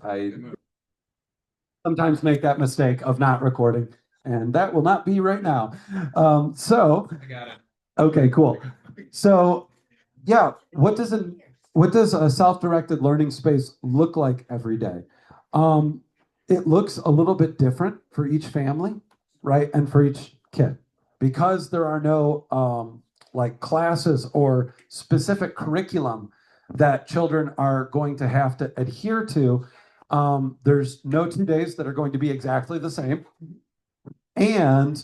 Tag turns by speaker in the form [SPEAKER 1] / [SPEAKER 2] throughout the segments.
[SPEAKER 1] I sometimes make that mistake of not recording, and that will not be right now. I got it. Okay, cool. So, yeah, what does a self-directed learning space look like every day? Um, it looks a little bit different for each family, right, and for each kid, because there are no like classes or specific curriculum that children are going to have to adhere to. There's no 2 days that are going to be exactly the same. And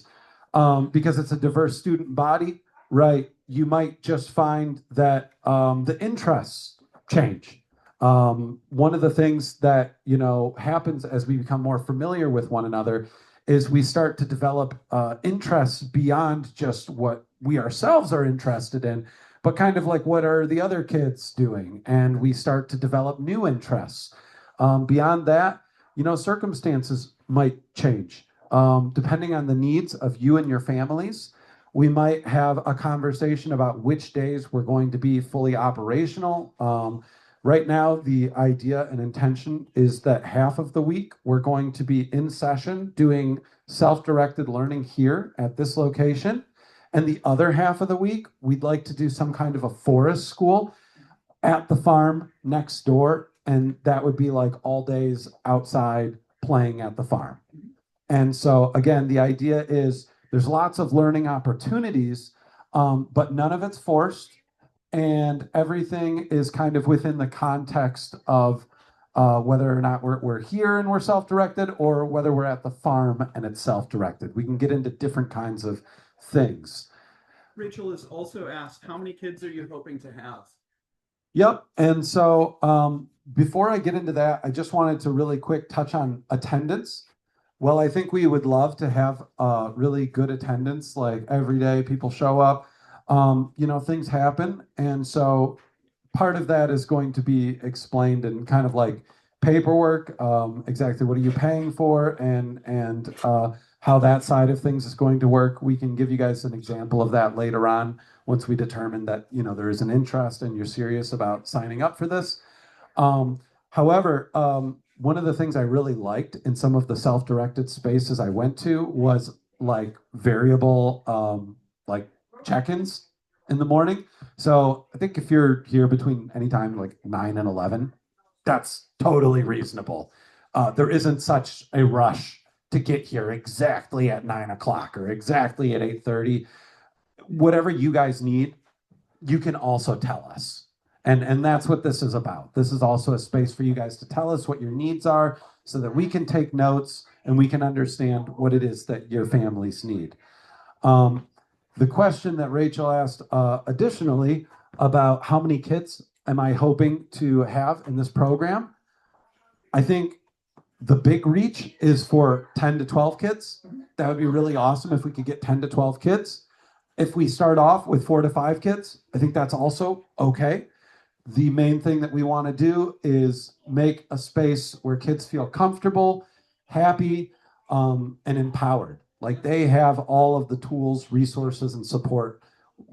[SPEAKER 1] because it's a diverse student body, right, you might just find that the interests change. One of the things that, happens as we become more familiar with one another is we start to develop interests beyond just what we ourselves are interested in, but kind of like what are the other kids doing? And we start to develop new interests. Beyond that, circumstances might change. Depending on the needs of you and your families, we might have a conversation about which days we're going to be fully operational. Right now, the idea and intention is that half of the week we're going to be in session doing self-directed learning here at this location. And the other half of the week, we'd like to do some kind of a forest school at the farm next door. And that would be like all days outside playing at the farm. And so, again, the idea is there's lots of learning opportunities, but none of it's forced. And everything is kind of within the context of whether or not we're here and we're self-directed, or whether we're at the farm and it's self-directed. We can get into different kinds of things.
[SPEAKER 2] Rachel has also asked, how many kids are you hoping to have?
[SPEAKER 1] Yep. And so before I get into that, I just wanted to really quick touch on attendance. Well, I think we would love to have really good attendance, like every day people show up. Things happen. And so part of that is going to be explained in kind of like paperwork, exactly what are you paying for, and how that side of things is going to work. We can give you guys an example of that later on once we determine that there is an interest and you're serious about signing up for this. However, one of the things I really liked in some of the self-directed spaces I went to was like variable like check-ins in the morning. So I think if you're here between any time like 9 and 11, that's totally reasonable. There isn't such a rush to get here exactly at 9 o'clock or exactly at 8:30. Whatever you guys need, you can also tell us. And that's what this is about. This is also a space for you guys to tell us what your needs are so that we can take notes and we can understand what it is that your families need. The question that Rachel asked additionally about how many kids am I hoping to have in this program? I think the big reach is for 10 to 12 kids. That would be really awesome if we could get 10 to 12 kids. If we start off with 4 to 5 kids, I think that's also okay. The main thing that we want to do is make a space where kids feel comfortable, happy, and empowered. Like they have all of the tools, resources, and support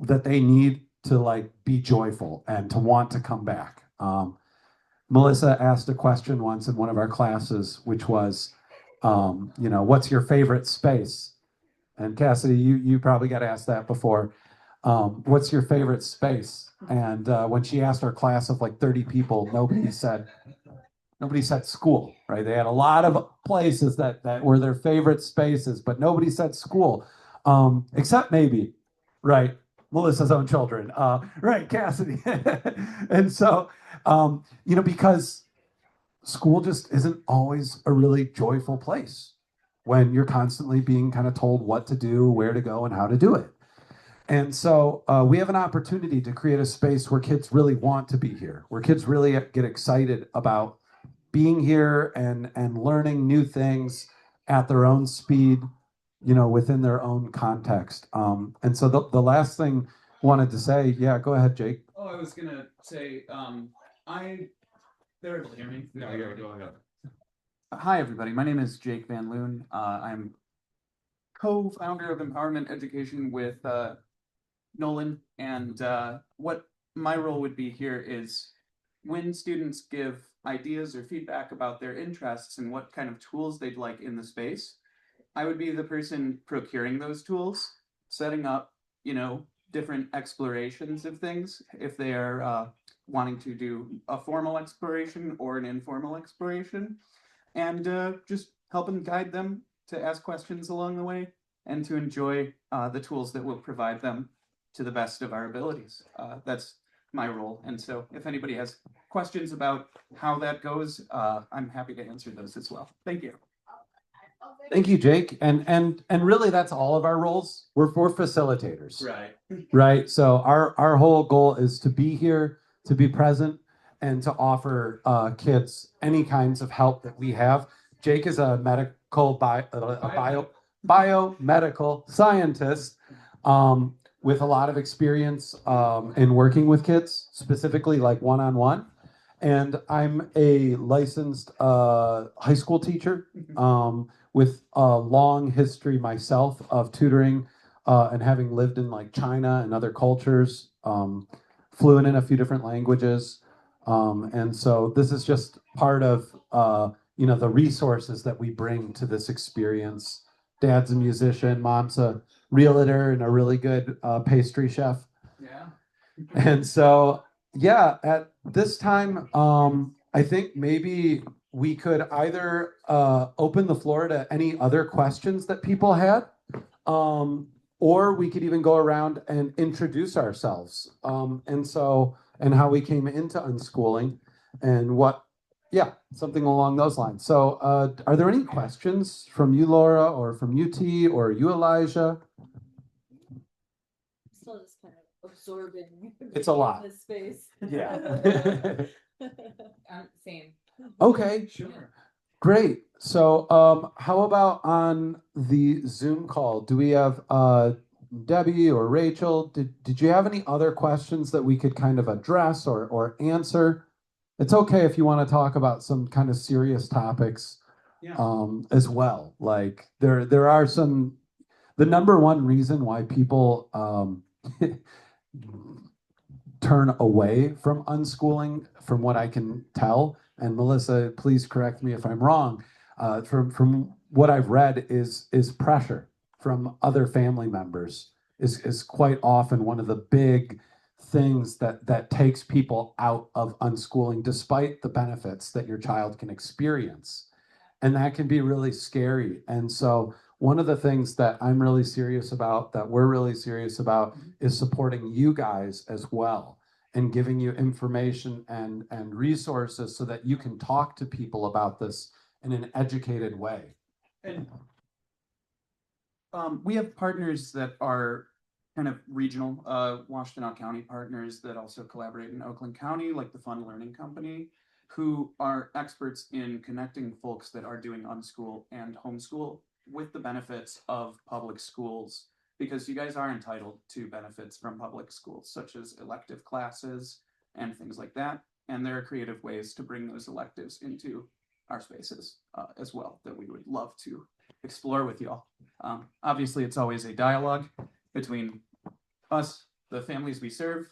[SPEAKER 1] that they need to like be joyful and to want to come back. Melissa asked a question once in one of our classes, which was, what's your favorite space? And Cassidy, you probably got asked that before. What's your favorite space? And when she asked our class of like 30 people, nobody said school, right? They had a lot of places that were their favorite spaces, but nobody said school, except maybe, right, Melissa's own children, right, Cassidy. And so, because school just isn't always a really joyful place when you're constantly being kind of told what to do, where to go, and how to do it. And so we have an opportunity to create a space where kids really want to be here, where kids really get excited about being here and learning new things at their own speed, within their own context. And so the last thing I wanted to say, yeah, go ahead, Jake.
[SPEAKER 2] Oh, I was gonna say, they're able to hear me.
[SPEAKER 3] No, yeah, go ahead.
[SPEAKER 2] Hi, everybody. My name is Jake Van Loon. I'm co-founder of Empowerment Education with Nolan, and what my role would be here is when students give ideas or feedback about their interests and what kind of tools they'd like in the space, I would be the person procuring those tools, setting up, different explorations of things if they are wanting to do a formal exploration or an informal exploration, and just helping guide them to ask questions along the way and to enjoy the tools that will provide them to the best of our abilities. That's my role. And so if anybody has questions about how that goes, I'm happy to answer those as well. Thank you.
[SPEAKER 1] Thank you, Jake. And really that's all of our roles. We're facilitators.
[SPEAKER 2] Right.
[SPEAKER 1] Right. So our whole goal is to be here, to be present, and to offer kids any kinds of help that we have. Jake is a biomedical scientist with a lot of experience in working with kids, specifically like one-on-one. And I'm a licensed high school teacher with a long history myself of tutoring and having lived in like China and other cultures, fluent in a few different languages. And so this is just part of the resources that we bring to this experience. Dad's a musician, mom's a realtor and a really good pastry chef.
[SPEAKER 2] Yeah.
[SPEAKER 1] And so, yeah, at this time, I think maybe we could either open the floor to any other questions that people had, or we could even go around and introduce ourselves, and how we came into unschooling and something along those lines. So are there any questions from you, Laura, or from you, T, or you, Elijah?
[SPEAKER 3] Still just kind of absorbing.
[SPEAKER 1] It's a lot.
[SPEAKER 3] This space.
[SPEAKER 1] Yeah.
[SPEAKER 3] Same.
[SPEAKER 1] Okay.
[SPEAKER 2] Sure.
[SPEAKER 1] Great. So how about on the Zoom call? Do we have Debbie or Rachel? Did you have any other questions that we could kind of address or answer? It's okay if you want to talk about some kind of serious topics as well. Like there are some, the number one reason why people turn away from unschooling, from what I can tell, and Melissa, please correct me if I'm wrong, from what I've read is pressure from other family members is quite often one of the big things that takes people out of unschooling, despite the benefits that your child can experience. And that can be really scary. And so one of the things that I'm really serious about, that we're really serious about, is supporting you guys as well and giving you information and resources so that you can talk to people about this in an educated way.
[SPEAKER 2] And we have partners that are kind of regional, Washtenaw County partners that also collaborate in Oakland County, like the Fun Learning Company, who are experts in connecting folks that are doing unschool and homeschool with the benefits of public schools, because you guys are entitled to benefits from public schools, such as elective classes and things like that. And there are creative ways to bring those electives into our spaces as well that we would love to explore with y'all. Obviously, it's always a dialogue between us, the families we serve,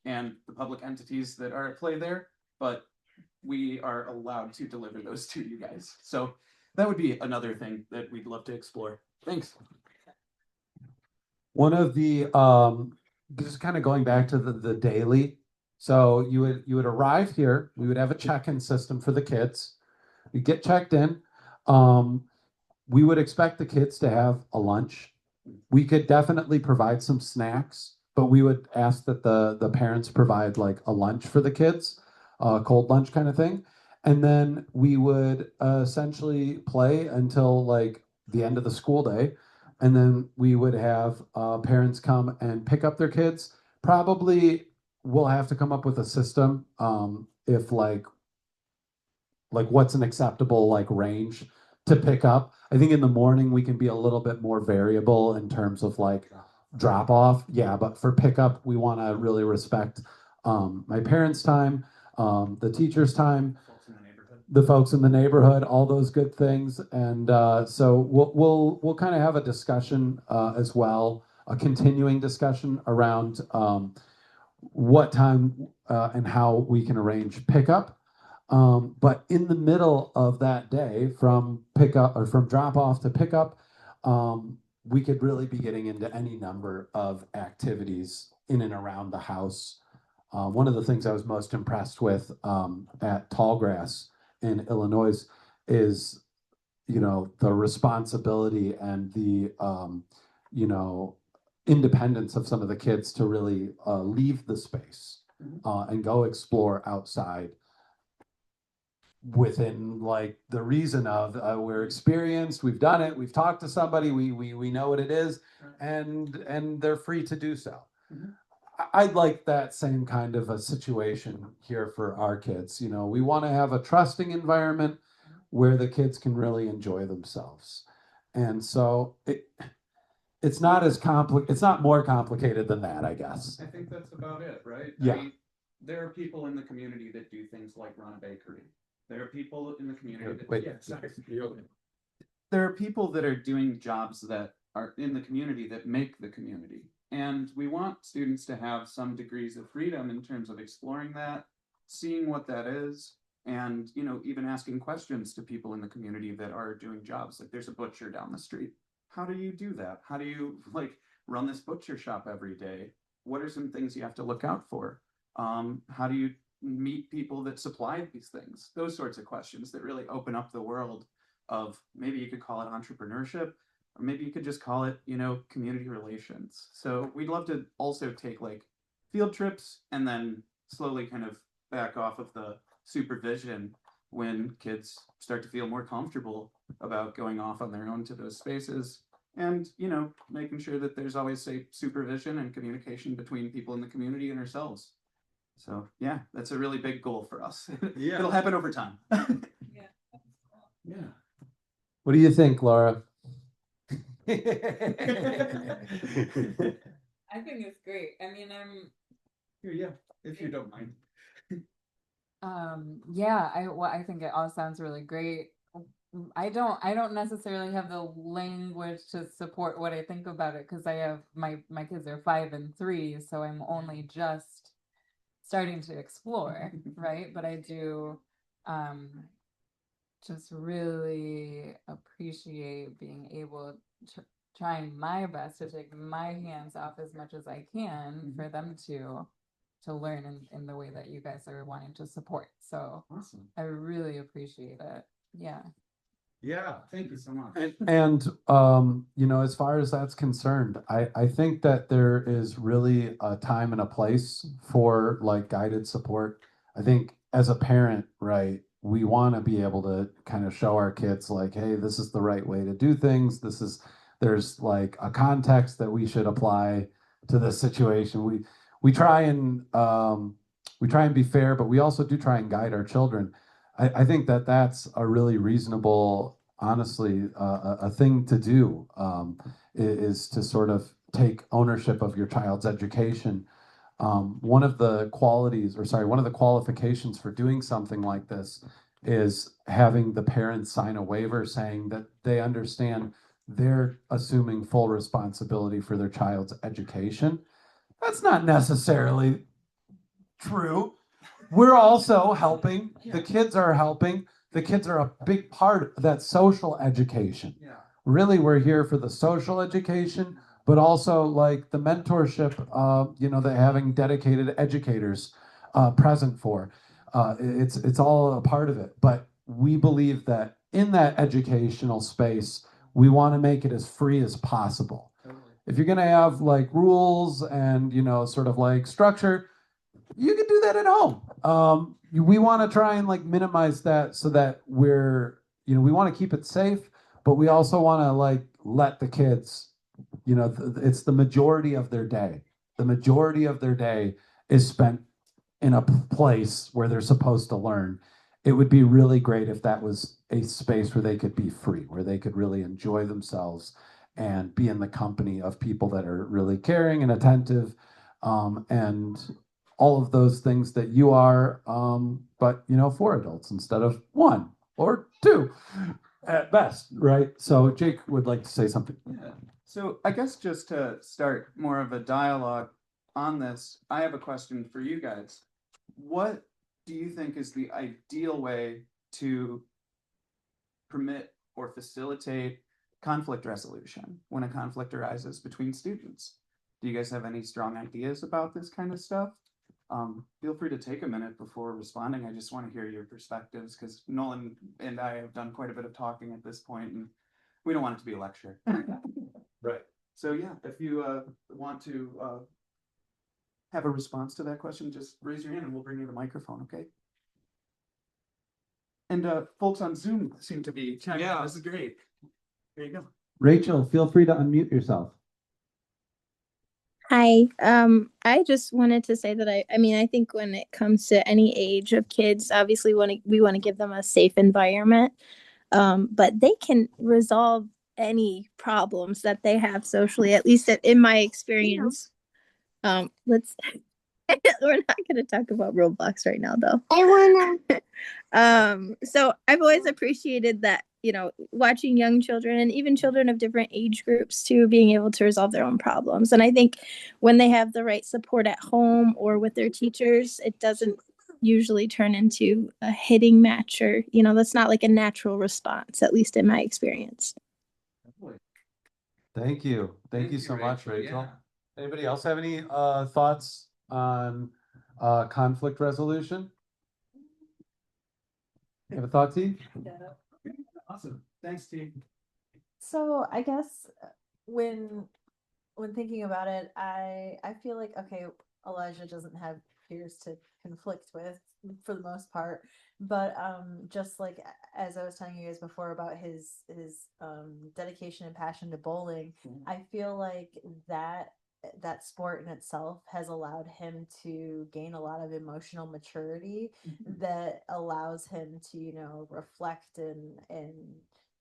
[SPEAKER 2] and the public entities that are at play there, but we are allowed to deliver those to you guys. So that would be another thing that we'd love to explore. Thanks.
[SPEAKER 1] One of the just kind of going back to the daily. So you would arrive here. We would have a check-in system for the kids. You get checked in. We would expect the kids to have a lunch. We could definitely provide some snacks, but we would ask that the parents provide like a lunch for the kids, a cold lunch kind of thing. And then we would essentially play until like the end of the school day. And then we would have parents come and pick up their kids. Probably we'll have to come up with a system if like what's an acceptable like range to pick up. I think in the morning we can be a little bit more variable in terms of like drop off. Yeah, but for pickup, we want to really respect my parents' time, the teachers' time, the folks in the neighborhood, all those good things. And so we'll kind of have a discussion as well, a continuing discussion around what time and how we can arrange pickup. But in the middle of that day, from pickup or from drop off to pickup, we could really be getting into any number of activities in and around the house. One of the things I was most impressed with at Tallgrass in Illinois is, the responsibility and the, independence of some of the kids to really leave the space and go explore outside within like the reason of we're experienced, we've done it, we've talked to somebody, we know what it is, and they're free to do so. I'd like that same kind of a situation here for our kids. We want to have a trusting environment where the kids can really enjoy themselves. And so it's not as it's not more complicated than that, I guess.
[SPEAKER 2] I think that's about it, right?
[SPEAKER 1] Yeah.
[SPEAKER 2] I mean, there are people in the community that do things like run a bakery. There are people in the community that there are people that are doing jobs that are in the community that make the community. And we want students to have some degrees of freedom in terms of exploring that, seeing what that is, and even asking questions to people in the community that are doing jobs. Like there's a butcher down the street. How do you do that? How do you run this butcher shop every day? What are some things you have to look out for? How do you meet people that supply these things? Those sorts of questions that really open up the world of, maybe you could call it entrepreneurship, or maybe you could just call it, community relations. So we'd love to also take field trips and then slowly kind of back off of the supervision when kids start to feel more comfortable about going off on their own to those spaces, and making sure that there's always safe supervision and communication between people in the community and ourselves. So yeah, that's a really big goal for us.
[SPEAKER 4] Yeah.
[SPEAKER 2] It'll happen over time.
[SPEAKER 4] Yeah.
[SPEAKER 1] What do you think, Laura?
[SPEAKER 3] I think it's great. I mean,
[SPEAKER 2] Yeah, if you don't mind.
[SPEAKER 5] Yeah, I think it all sounds really great. I don't necessarily have the language to support what I think about it, because I have my kids are 5 and 3, so I'm only just starting to explore, right? But I do just really appreciate being able to trying my best to take my hands off as much as I can for them to learn in the way that you guys are wanting to support. So
[SPEAKER 2] Awesome.
[SPEAKER 5] I really appreciate it. Yeah.
[SPEAKER 4] Yeah.
[SPEAKER 2] Thank you so much.
[SPEAKER 1] And as far as that's concerned, I think that there is really a time and a place for guided support. I think as a parent, right, we want to be able to kind of show our kids hey, this is the right way to do things. There's a context that we should apply to this situation. We try and be fair, but we also do try and guide our children. I think that that's a really reasonable, honestly, a thing to do, is to sort of take ownership of your child's education. One of the qualifications for doing something like this is having the parents sign a waiver saying that they understand they're assuming full responsibility for their child's education. That's not necessarily true. We're also helping. The kids are helping. The kids are a big part of that social education.
[SPEAKER 2] Yeah.
[SPEAKER 1] Really, we're here for the social education, but also the mentorship, that having dedicated educators present for. It's all a part of it. But we believe that in that educational space, we want to make it as free as possible.
[SPEAKER 2] Totally.
[SPEAKER 1] If you're going to have rules and sort of structure, you can do that at home. We want to try and minimize that so that we want to keep it safe, but we also want to let the kids, it's the majority of their day. The majority of their day is spent in a place where they're supposed to learn. It would be really great if that was a space where they could be free, where they could really enjoy themselves and be in the company of people that are really caring and attentive, and all of those things that you are, but for adults instead of 1 or 2 at best, right? So Jake would like to say something.
[SPEAKER 2] Yeah. So I guess just to start more of a dialogue, on this, I have a question for you guys. What do you think is the ideal way to permit or facilitate conflict resolution when a conflict arises between students? Do you guys have any strong ideas about this kind of stuff? Feel free to take a minute before responding. I just want to hear your perspectives because Nolan and I have done quite a bit of talking at this point, and we don't want it to be a lecture.
[SPEAKER 4] Right.
[SPEAKER 2] So yeah, if you want to have a response to that question, just raise your hand and we'll bring you the microphone, okay? And folks on Zoom seem to be chiming in. This is great. There you go.
[SPEAKER 1] Rachel, feel free to unmute yourself.
[SPEAKER 6] Hi. I just wanted to say that I mean, I think when it comes to any age of kids, obviously we want to give them a safe environment. But they can resolve any problems that they have socially, at least in my experience. Let's we're not going to talk about Roblox right now though. I wanna. So I've always appreciated that, watching young children and even children of different age groups too, being able to resolve their own problems. And I think when they have the right support at home or with their teachers, it doesn't usually turn into a hitting match or, that's not like a natural response, at least in my experience.
[SPEAKER 1] Thank you. Thank you so much, Rachel. Anybody else have any thoughts on conflict resolution? You have a thought, T?
[SPEAKER 2] Awesome. Thanks, T.
[SPEAKER 7] So I guess when thinking about it, I feel like, okay, Elijah doesn't have peers to conflict with for the most part, but just like as I was telling you guys before about his dedication and passion to bowling, I feel like that sport in itself has allowed him to gain a lot of emotional maturity that allows him to reflect and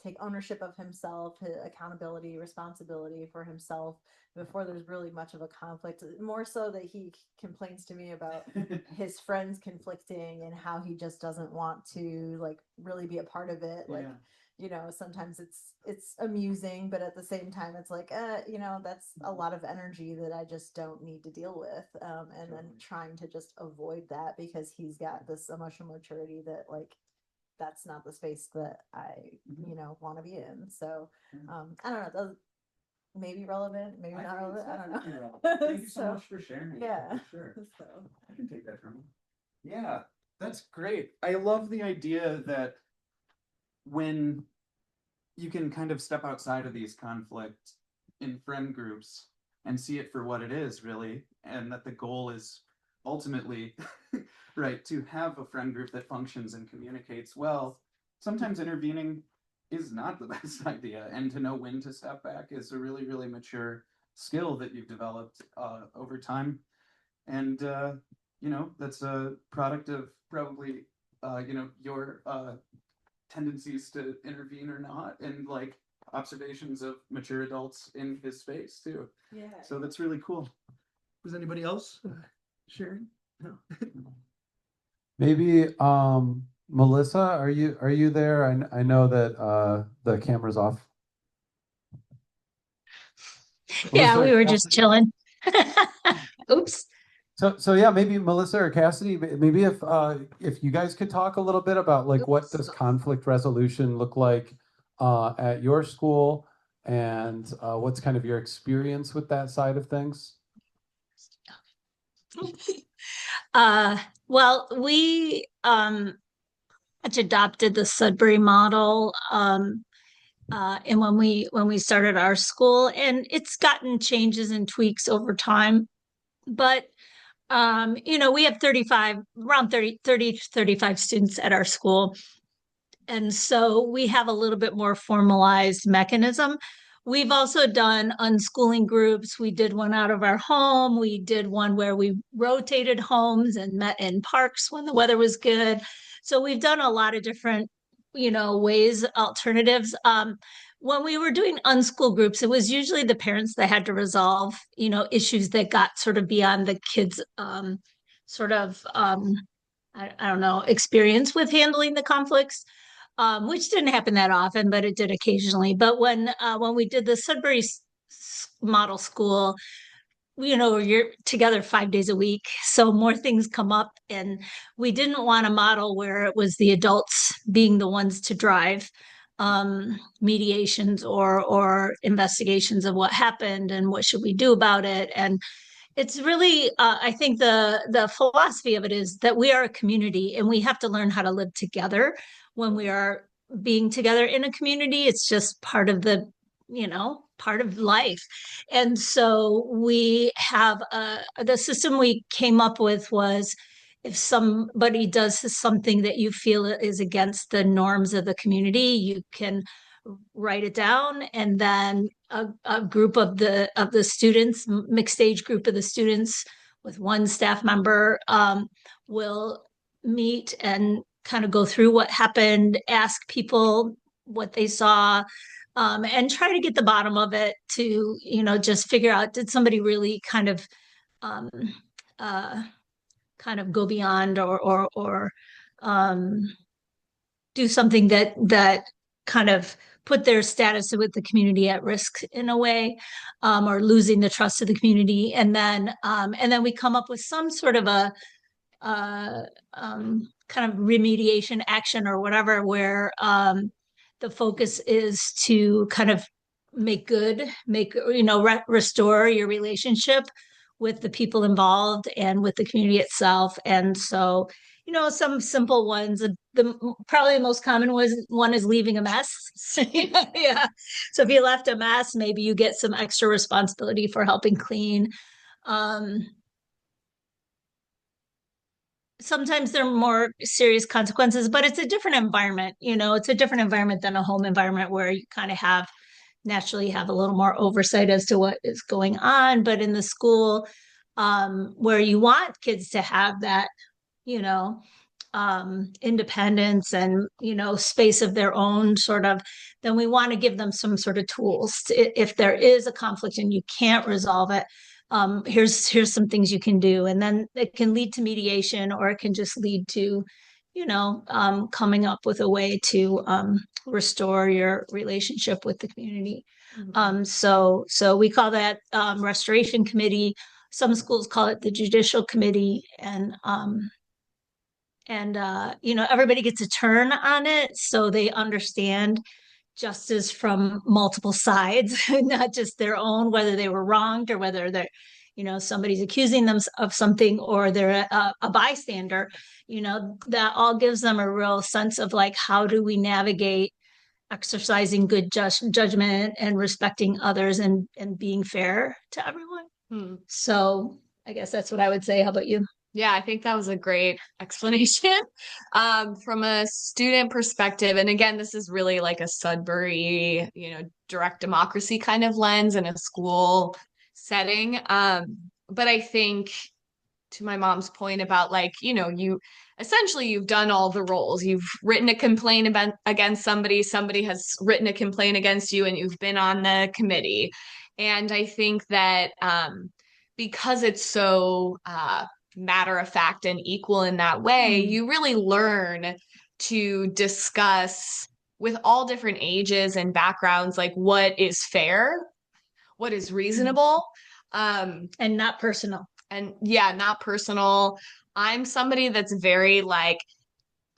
[SPEAKER 7] take ownership of himself, accountability, responsibility for himself before there's really much of a conflict. More so that he complains to me about his friends conflicting and how he just doesn't want to really be a part of it. Sometimes it's amusing, but at the same time it's like, that's a lot of energy that I just don't need to deal with. And then trying to just avoid that because he's got this emotional maturity that that's not the space that I, want to be in. So, I don't know. Maybe relevant, maybe not relevant. I don't know.
[SPEAKER 2] Thank you so much for sharing.
[SPEAKER 7] Yeah.
[SPEAKER 2] For sure. So I can take that from you. Yeah, that's great. I love the idea that when you can kind of step outside of these conflicts in friend groups and see it for what it is, really, and that the goal is ultimately right to have a friend group that functions and communicates well. Sometimes intervening is not the best idea, and to know when to step back is a really, really mature skill that you've developed over time. And that's a product of probably your tendencies to intervene or not, and observations of mature adults in his space too.
[SPEAKER 7] Yeah.
[SPEAKER 2] So that's really cool. Was anybody else sharing? No.
[SPEAKER 1] Maybe Melissa, are you there? I know that the camera's off.
[SPEAKER 8] Yeah,
[SPEAKER 1] Melissa,
[SPEAKER 8] we were just chilling. Oops.
[SPEAKER 1] So yeah, maybe Melissa or Cassidy, maybe if you guys could talk a little bit about what does conflict resolution look like at your school, and what's kind of your experience with that side of things?
[SPEAKER 8] Well, we adopted the Sudbury model, and when we started our school, and it's gotten changes and tweaks over time, but we have 35 students at our school. And so we have a little bit more formalized mechanism. We've also done unschooling groups. We did one out of our home. We did one where we rotated homes and met in parks when the weather was good. So we've done a lot of different, ways, alternatives. When we were doing unschool groups, it was usually the parents that had to resolve, issues that got sort of beyond the kids' I don't know, experience with handling the conflicts. Which didn't happen that often, but it did occasionally. But when we did the Sudbury model school, you're together 5 days a week, so more things come up, and we didn't want a model where it was the adults being the ones to drive mediations or investigations of what happened and what should we do about it. And it's really, I think the philosophy of it is that we are a community and we have to learn how to live together when we are being together in a community. It's just part of part of life. And so we have the system we came up with was, if somebody does something that you feel is against the norms of the community, you can write it down, and then a group of the students, mixed age group of the students with one staff member, will meet and kind of go through what happened, ask people what they saw, and try to get the bottom of it to, just figure out, did somebody really um, uh, kind of go beyond or um, do something that kind of put their status with the community at risk in a way, or losing the trust of the community. And then we come up with some sort of a kind of remediation action or whatever, where the focus is to kind of restore your relationship with the people involved and with the community itself. And so, some simple ones. Probably the most common one is leaving a mess. Yeah. So if you left a mess, maybe you get some extra responsibility for helping clean. Sometimes there are more serious consequences, but it's a different environment. It's a different environment than a home environment where you kind of naturally have a little more oversight as to what is going on. But in the school, where you want kids to have that, you know, independence and, space of their own sort of, then we want to give them some sort of tools if there is a conflict and you can't resolve it. Here's some things you can do, and then it can lead to mediation, or it can just lead to, coming up with a way to restore your relationship with the community. So we call that restoration committee. Some schools call it the judicial committee, and everybody gets a turn on it, so they understand justice from multiple sides, not just their own, whether they were wronged or whether somebody's accusing them of something, or they're a bystander. That all gives them a real sense of, like, how do we navigate exercising good judgment and respecting others and being fair to everyone. So I guess that's what I would say. How about you?
[SPEAKER 9] Yeah, I think that was a great explanation. From a student perspective, and again, this is really like a Sudbury, direct democracy kind of lens in a school setting. But I think, to my mom's point about, like, you've done all the roles. You've written a complaint against somebody has written a complaint against you, and you've been on the committee. And I think that because it's so matter of fact and equal in that way, you really learn to discuss with all different ages and backgrounds, like, what is fair, what is reasonable,
[SPEAKER 8] and not personal.
[SPEAKER 9] And yeah, not personal. I'm somebody that's very, like,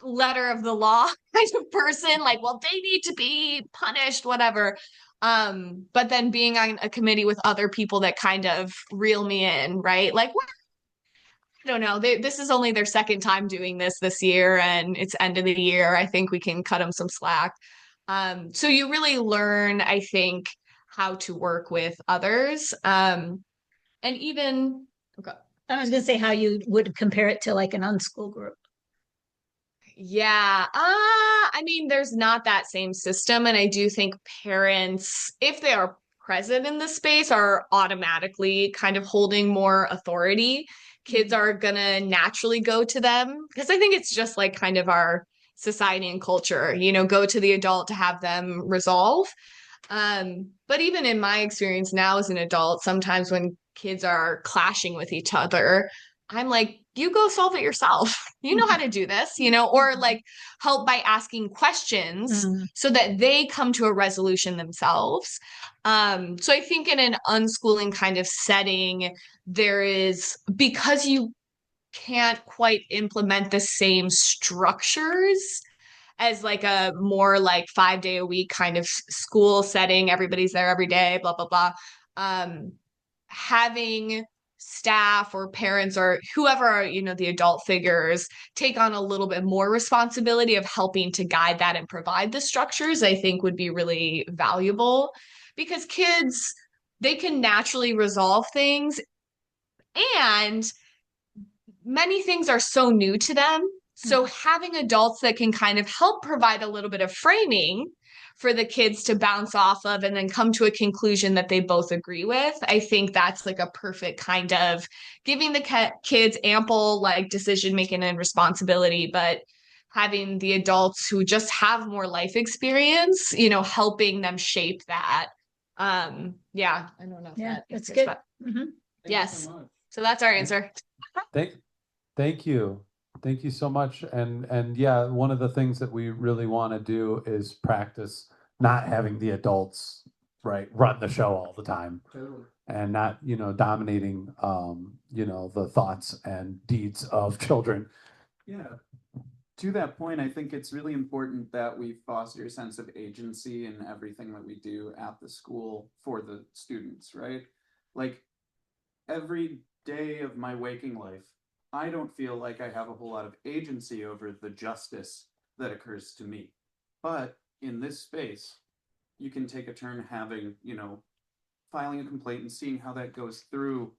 [SPEAKER 9] letter of the law kind of person, like, well, they need to be punished, whatever. But then being on a committee with other people that kind of reel me in, right? Like, I don't know. This is only their second time doing this year, and it's end of the year. I think we can cut them some slack. So you really learn, I think, how to work with others. And even, okay.
[SPEAKER 8] I was going to say how you would compare it to, like, an unschool group.
[SPEAKER 9] Yeah. I mean, there's not that same system. And I do think parents, if they are present in the space, are automatically kind of holding more authority. Kids are gonna naturally go to them, because I think it's just like kind of our society and culture, go to the adult to have them resolve. But even in my experience now as an adult, sometimes when kids are clashing with each other, I'm like, you go solve it yourself. You know how to do this, or like help by asking questions so that they come to a resolution themselves. So I think in an unschooling kind of setting, there is, because you can't quite implement the same structures as like a more like 5 day a week kind of school setting, everybody's there every day, blah blah blah. Having staff or parents or whoever are, the adult figures take on a little bit more responsibility of helping to guide that and provide the structures, I think would be really valuable, because kids, they can naturally resolve things, and many things are so new to them. So having adults that can kind of help provide a little bit of framing for the kids to bounce off of and then come to a conclusion that they both agree with, I think that's like a perfect kind of giving the kids ample like decision making and responsibility, but having the adults who just have more life experience, helping them shape that. Yeah, I don't know if that
[SPEAKER 8] that's
[SPEAKER 9] answers,
[SPEAKER 8] good.
[SPEAKER 9] but
[SPEAKER 4] Thank
[SPEAKER 9] yes.
[SPEAKER 4] you so much.
[SPEAKER 9] So that's our answer.
[SPEAKER 1] Thank you. Thank you so much. And yeah, one of the things that we really want to do is practice not having the adults, right, run the show all the time
[SPEAKER 4] Totally.
[SPEAKER 1] and not, dominating, the thoughts and deeds of children.
[SPEAKER 2] Yeah. To that point, I think it's really important that we foster a sense of agency in everything that we do at the school for the students, right? Like every day of my waking life, I don't feel like I have a whole lot of agency over the justice that occurs to me. But in this space, you can take a turn having, filing a complaint and seeing how that goes through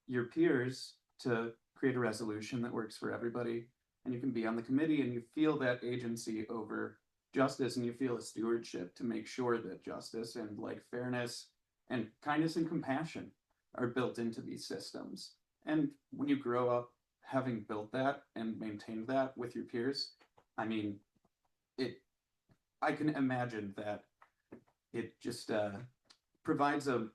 [SPEAKER 2] your peers to create a resolution that works for everybody. And you can be on the committee and you feel that agency over justice, and you feel a stewardship to make sure that justice and like fairness and kindness and compassion are built into these systems. And when you grow up having built that and maintained that with your peers, I mean, I can imagine that it just provides a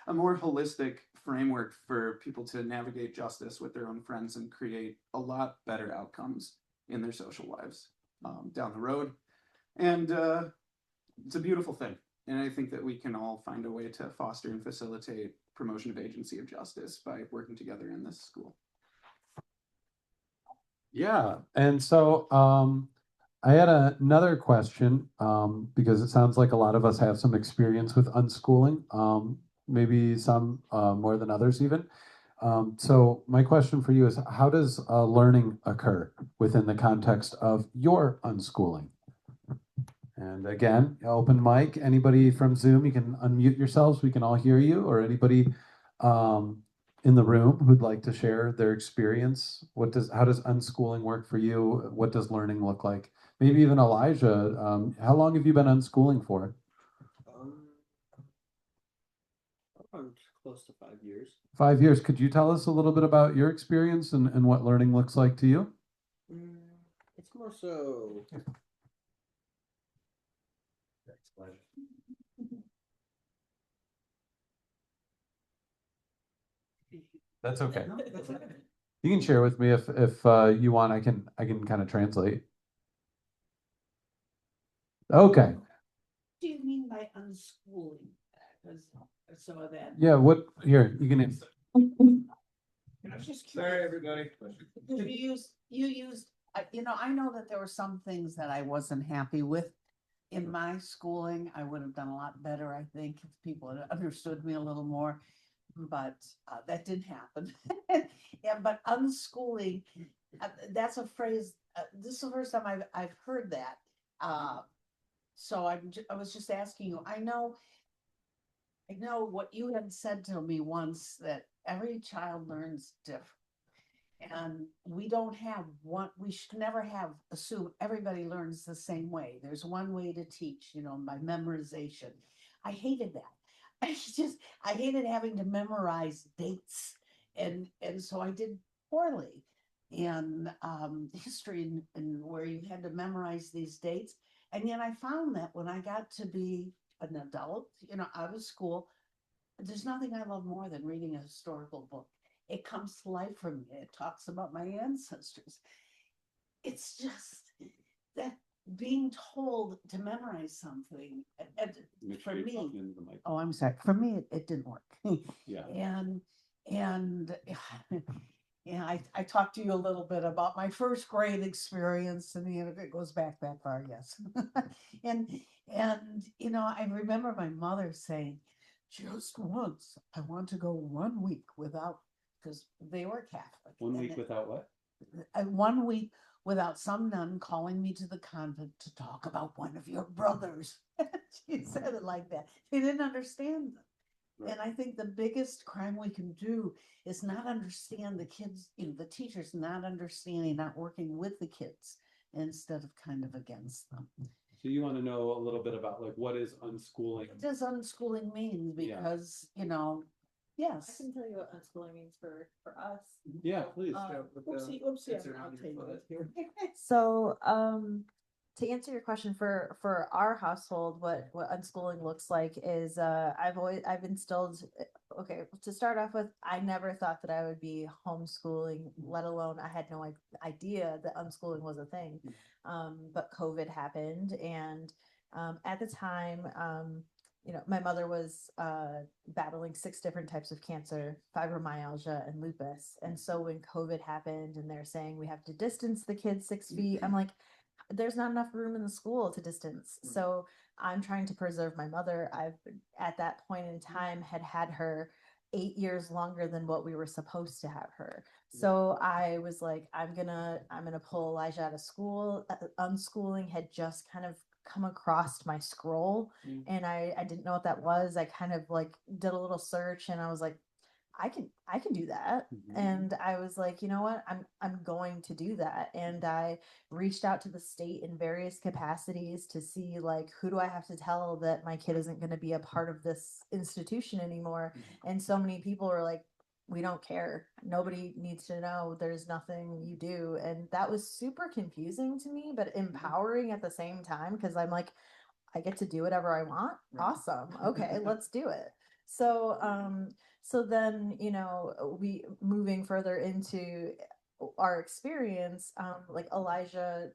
[SPEAKER 2] a more holistic framework for people to navigate justice with their own friends and create a lot better outcomes in their social lives down the road. And it's a beautiful thing. And I think that we can all find a way to foster and facilitate promotion of agency of justice by working together in this school.
[SPEAKER 1] Yeah. And so I had another question because it sounds like a lot of us have some experience with unschooling, maybe some more than others even. So my question for you is, how does learning occur within the context of your unschooling? And again, open mic, anybody from Zoom, you can unmute yourselves, we can all hear you, or anybody in the room who'd like to share their experience. How does unschooling work for you? What does learning look like? Maybe even Elijah, how long have you been unschooling for?
[SPEAKER 4] Close to 5 years.
[SPEAKER 1] 5 years. Could you tell us a little bit about your experience and what learning looks like to you?
[SPEAKER 4] It's more so.
[SPEAKER 1] That's okay. You can share with me if you want. I can kind of translate. Okay.
[SPEAKER 10] What do you mean by unschooling? Because some of that.
[SPEAKER 1] Yeah. What here? You can.
[SPEAKER 10] I was just
[SPEAKER 4] Sorry,
[SPEAKER 10] curious.
[SPEAKER 4] everybody.
[SPEAKER 10] Because you used, I know that there were some things that I wasn't happy with in my schooling. I would have done a lot better, I think, if people had understood me a little more. But that didn't happen. Yeah, but unschooling, that's a phrase. This is the first time I've heard that. So I was just asking you. I know what you had said to me once, that every child learns different. And we don't have one, we should never assume everybody learns the same way. There's one way to teach, by memorization. I hated that. I hated having to memorize dates. And so I did poorly in history and where you had to memorize these dates. And yet I found that when I got to be an adult, out of school, there's nothing I love more than reading a historical book. it comes to life for me. It talks about my ancestors. It's just that being told to memorize something, for me, oh, I'm sorry, for me, it didn't work.
[SPEAKER 1] Yeah.
[SPEAKER 10] And yeah, I talked to you a little bit about my first grade experience, and it goes back that far, yes. And I remember my mother saying, just once, I want to go 1 week without, because they were Catholic.
[SPEAKER 1] 1 week without what?
[SPEAKER 10] 1 week without some nun calling me to the convent to talk about one of your brothers. She said it like that. They didn't understand them.
[SPEAKER 1] Right.
[SPEAKER 10] And I think the biggest crime we can do is not understand the kids, the teachers not understanding, not working with the kids instead of kind of against them.
[SPEAKER 1] So you want to know a little bit about like what is unschooling?
[SPEAKER 10] What does unschooling mean? Because,
[SPEAKER 7] I
[SPEAKER 10] yes.
[SPEAKER 7] can tell you what unschooling means for us.
[SPEAKER 1] Yeah, please.
[SPEAKER 10] Oopsie, I'll take that here.
[SPEAKER 7] So, to answer your question for our household, what unschooling looks like is I've instilled. Okay, to start off with, I never thought that I would be homeschooling, let alone I had no idea that unschooling was a thing. But COVID happened, and at the time, my mother was battling 6 different types of cancer, fibromyalgia, and lupus. And so when COVID happened and they're saying we have to distance the kids 6 feet, I'm like, there's not enough room in the school to distance. So I'm trying to preserve my mother. I've, at that point in time, had her 8 years longer than what we were supposed to have her. So I was like, I'm gonna pull Elijah out of school. Unschooling had just kind of come across my scroll, and I didn't know what that was. I kind of like did a little search, and I was like, I can do that. And I was like, you know what, I'm going to do that. And I reached out to the state in various capacities to see like, who do I have to tell that my kid isn't going to be a part of this institution anymore. And so many people were like, we don't care, nobody needs to know, there's nothing you do. And that was super confusing to me, but empowering at the same time, because I'm like, I get to do whatever I want. Awesome. Okay, let's do it. So then, we moving further into our experience, like Elijah,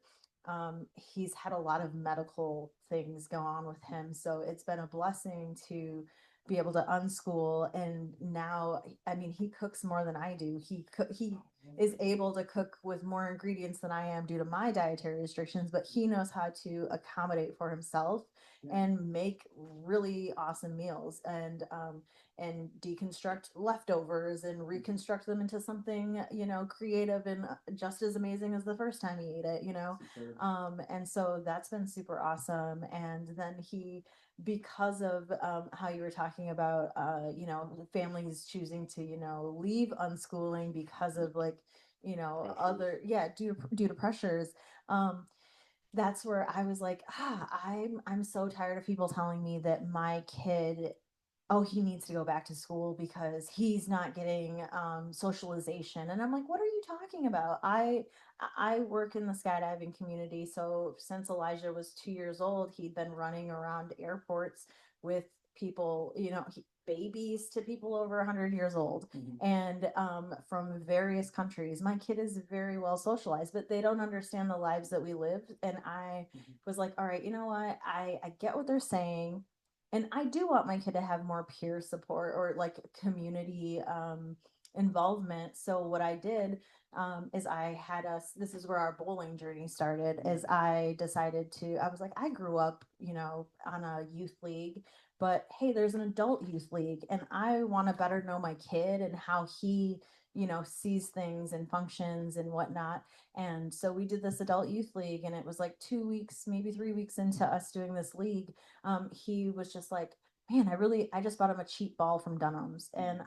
[SPEAKER 7] he's had a lot of medical things go on with him. So it's been a blessing to be able to unschool. And now, I mean, he cooks more than I do. He is able to cook with more ingredients than I am due to my dietary restrictions, but he knows how to accommodate for himself and make really awesome meals, and deconstruct leftovers and reconstruct them into something, creative and just as amazing as the first time he ate it, and so that's been super awesome. And then because of how you were talking about, families choosing to, leave unschooling because of like, other, due to pressures. That's where I was like, I'm so tired of people telling me that my kid, oh, he needs to go back to school because he's not getting socialization. And I'm like, what are you talking about? I work in the skydiving community. So since Elijah was 2 years old, he'd been running around airports with people, babies to people over 100 years old, and from various countries. My kid is very well socialized, but they don't understand the lives that we live. And I was like, all right, you know what? I get what they're saying. And I do want my kid to have more peer support or like community involvement. So what I did is this is where our bowling journey started, is I was like, I grew up, on a youth league, but hey, there's an adult youth league, and I want to better know my kid and how he, sees things and functions and whatnot. And so we did this adult youth league, and it was like 2 weeks, maybe 3 weeks into us doing this league. He was just like, man, I just bought him a cheap ball from Dunham's. And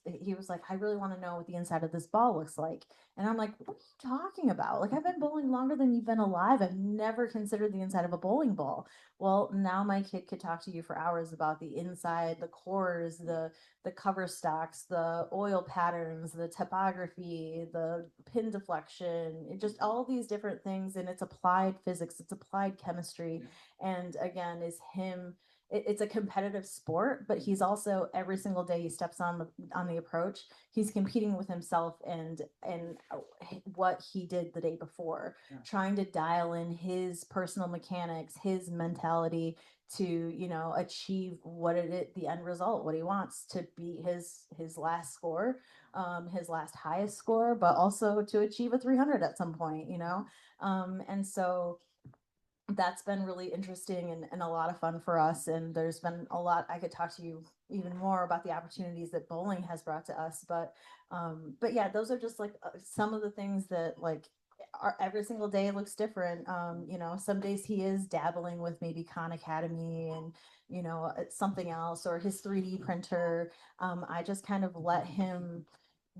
[SPEAKER 7] he was like, I really want to know what the inside of this ball looks like. And I'm like, what are you talking about? Like, I've been bowling longer than you've been alive. I've never considered the inside of a bowling ball. Well, now my kid could talk to you for hours about the inside, the cores, the cover stocks, the oil patterns, the topography, the pin deflection, just all these different things. And it's applied physics, it's applied chemistry. And again, is him it's a competitive sport, but he's also every single day he steps on the approach, he's competing with himself and what he did the day before, trying to dial in his personal mechanics, his mentality to, you know, achieve what it is, the end result, what he wants to be his last score, his last highest score, but also to achieve a 300 at some point, you know. And so that's been really interesting and a lot of fun for us. And there's been a lot, I could talk to you even more about the opportunities that bowling has brought to us. But yeah, those are just like some of the things that like every single day looks different. You know, some days he is dabbling with maybe Khan Academy and, you know, something else or his 3D printer. I just kind of let him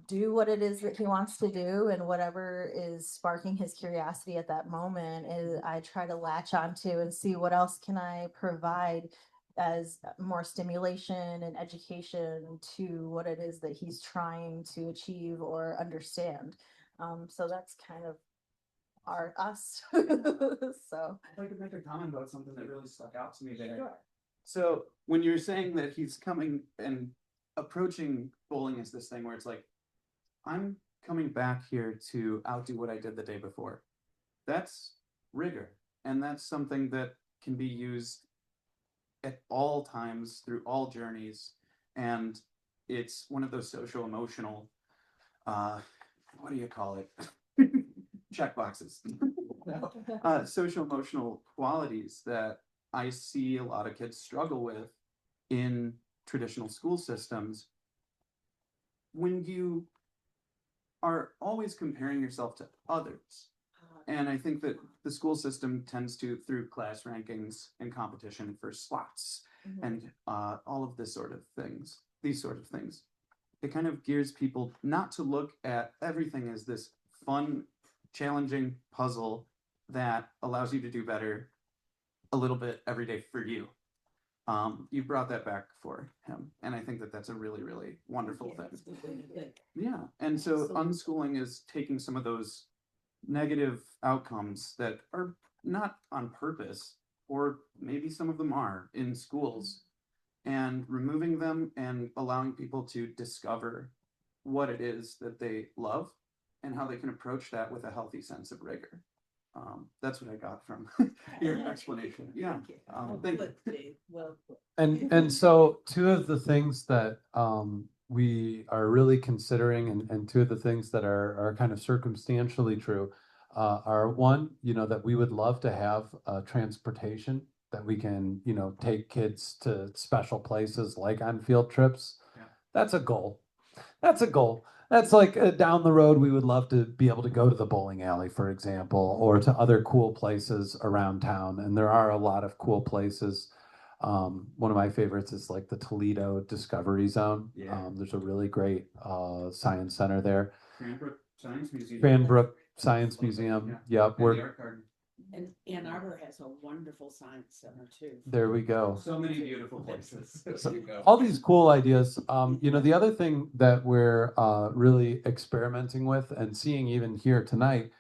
[SPEAKER 7] do what it is that he wants to do, and whatever is sparking his curiosity at that moment is I try to latch onto and see what else can I provide as more stimulation and education to what it is that he's trying to achieve or understand. So that's kind of us. So
[SPEAKER 2] I'd like to make a comment about something that really stuck out to me there.
[SPEAKER 7] Sure.
[SPEAKER 2] So when you're saying that he's coming and approaching bowling as this thing where it's like, I'm coming back here to outdo what I did the day before. That's rigor. And that's something that can be used at all times through all journeys. And it's one of those social emotional, what do you call it? Check boxes. Social emotional qualities that I see a lot of kids struggle with in traditional school systems. When you are always comparing yourself to others. And I think that the school system tends to, through class rankings and competition for slots and all of this sort of things, these sort of things, it kind of gears people not to look at everything as this fun, challenging puzzle that allows you to do better a little bit every day for you. You brought that back for him, and I think that that's a really, really wonderful thing. Yeah, and so unschooling is taking some of those negative outcomes that are not on purpose, or maybe some of them are in schools, and removing them and allowing people to discover what it is that they love and how they can approach that with a healthy sense of rigor. That's what I got from your explanation. Yeah. Thank you.
[SPEAKER 10] Well,
[SPEAKER 1] And so two of the things that we are really considering and two of the things that are kind of circumstantially true are one, you know, that we would love to have transportation that we can, you know, take kids to special places like on field trips.
[SPEAKER 2] Yeah.
[SPEAKER 1] That's a goal. That's a goal. That's like down the road, we would love to be able to go to the bowling alley, for example, or to other cool places around town. And there are a lot of cool places. One of my favorites is like the Toledo Discovery Zone.
[SPEAKER 2] Yeah.
[SPEAKER 1] There's a really great science center there.
[SPEAKER 2] Cranbrook Science Museum.
[SPEAKER 1] Cranbrook Science Museum. Yep.
[SPEAKER 2] And the art garden.
[SPEAKER 10] and Ann Arbor has a wonderful science center too.
[SPEAKER 1] There we go.
[SPEAKER 2] So many beautiful places.
[SPEAKER 1] So, all these cool ideas. You know, the other thing that we're really experimenting with and seeing even here tonight